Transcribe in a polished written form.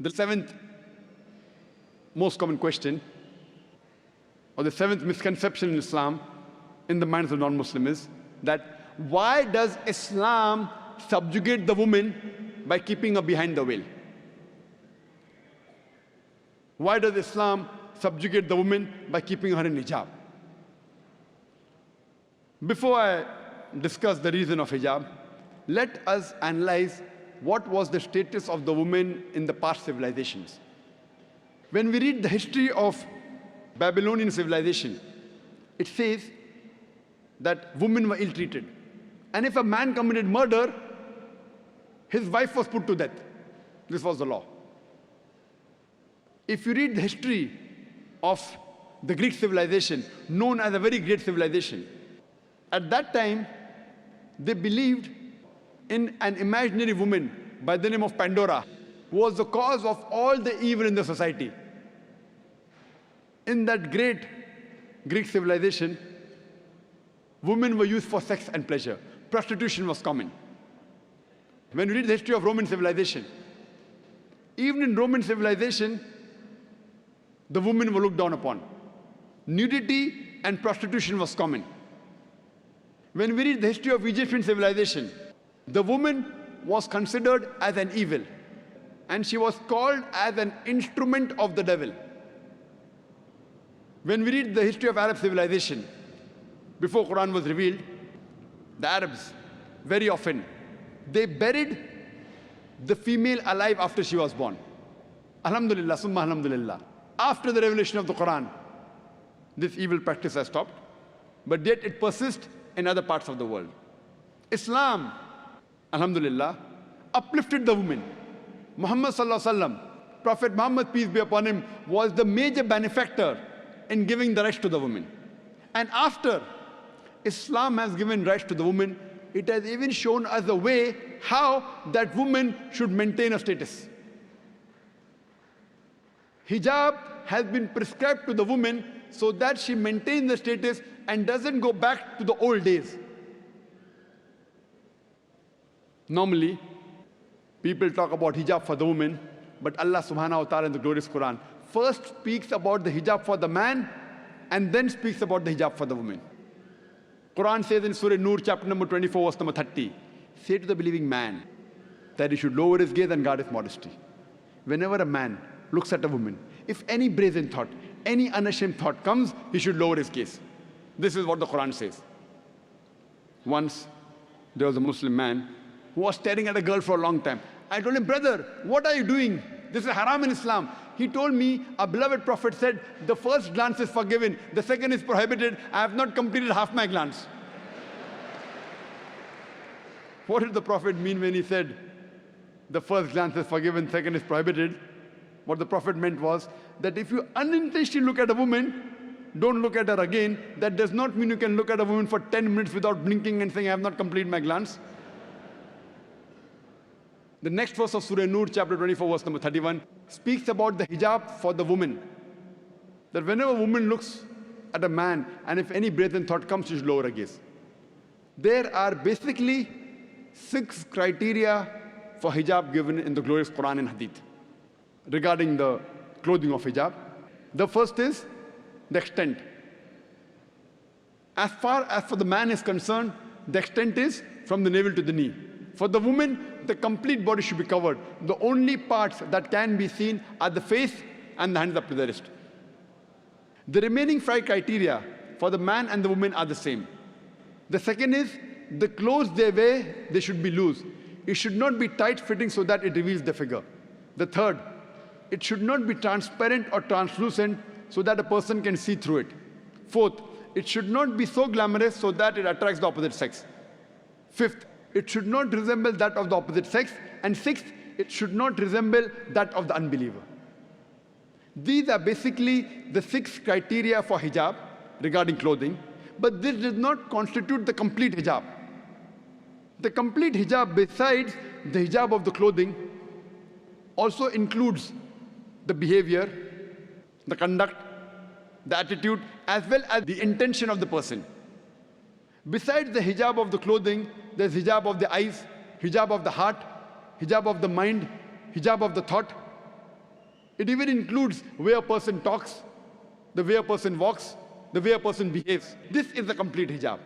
The seventh most common question, or the seventh misconception in Islam, in the minds of non-Muslims, is that why does Islam subjugate the woman by keeping her behind the veil? Why does Islam subjugate the woman by keeping her in hijab? Before I discuss the reason of hijab, let us analyze what was the status of the woman in the past civilizations. When we read the history of Babylonian civilization, it says that women were ill-treated. And if a man committed murder, his wife was put to death. This was the law. If you read the history of the Greek civilization, known as a very great civilization, at that time, they believed in an imaginary woman by the name of Pandora, who was the cause of all the evil in the society. In that great Greek civilization, women were used for sex and pleasure. Prostitution was common. When you read the history of Roman civilization, even in Roman civilization, the women were looked down upon. Nudity and prostitution was common. When we read the history of Egyptian civilization, the woman was considered as an evil, and she was called as an instrument of the devil. When we read the history of Arab civilization, before Quran was revealed, the Arabs, very often, they buried the female alive after she was born. Alhamdulillah, summa alhamdulillah. After the revelation of the Quran, this evil practice has stopped, but yet it persists in other parts of the world. Islam, alhamdulillah, uplifted the woman. Muhammad sallallahu alaihi wasallam, Prophet Muhammad, peace be upon him, was the major benefactor in giving the rights to the woman. And after Islam has given rights to the woman, it has even shown us a way how that woman should maintain a status. Hijab has been prescribed to the woman so that she maintains the status and doesn't go back to the old days. Normally, people talk about hijab for the woman, but Allah subhanahu wa ta'ala in the glorious Quran first speaks about the hijab for the man and then speaks about the hijab for the woman. Quran says in Surah Nur, chapter number 24, verse number 30, say to the believing man that he should lower his gaze and guard his modesty. Whenever a man looks at a woman, if any brazen thought, any unashamed thought comes, he should lower his gaze. This is what the Quran says. Once, there was a Muslim man who was staring at a girl for a long time. I told him, brother, what are you doing? This is haram in Islam. He told me, a beloved Prophet said, the first glance is forgiven, the second is prohibited. I have not completed half my glance. What did the Prophet mean when he said, the first glance is forgiven, second is prohibited? What the Prophet meant was that if you unintentionally look at a woman, don't look at her again. That does not mean you can look at a woman for 10 minutes without blinking and saying, I have not completed my glance. The next verse of Surah Nur, chapter 24, verse number 31, speaks about the hijab for the woman. That whenever a woman looks at a man, and if any brazen thought comes, she should lower her gaze. There are basically 6 criteria for hijab given in the glorious Quran and Hadith regarding the clothing of hijab. The first is the extent. As far as for the man is concerned, the extent is from the navel to the knee. For the woman, the complete body should be covered. The only parts that can be seen are the face and the hands up to the wrist. The remaining 5 criteria for the man and the woman are the same. The second is, the clothes they wear, they should be loose. It should not be tight-fitting so that it reveals the figure. The third, it should not be transparent or translucent so that a person can see through it. Fourth, it should not be so glamorous so that it attracts the opposite sex. Fifth, it should not resemble that of the opposite sex. And sixth, it should not resemble that of the unbeliever. These are basically the 6 criteria for hijab regarding clothing, but this does not constitute the complete hijab. The complete hijab, besides the hijab of the clothing, also includes the behavior, the conduct, the attitude, as well as the intention of the person. Besides the hijab of the clothing, there's hijab of the eyes, hijab of the heart, hijab of the mind, hijab of the thought. It even includes the way a person talks, the way a person walks, the way a person behaves. This is the complete hijab.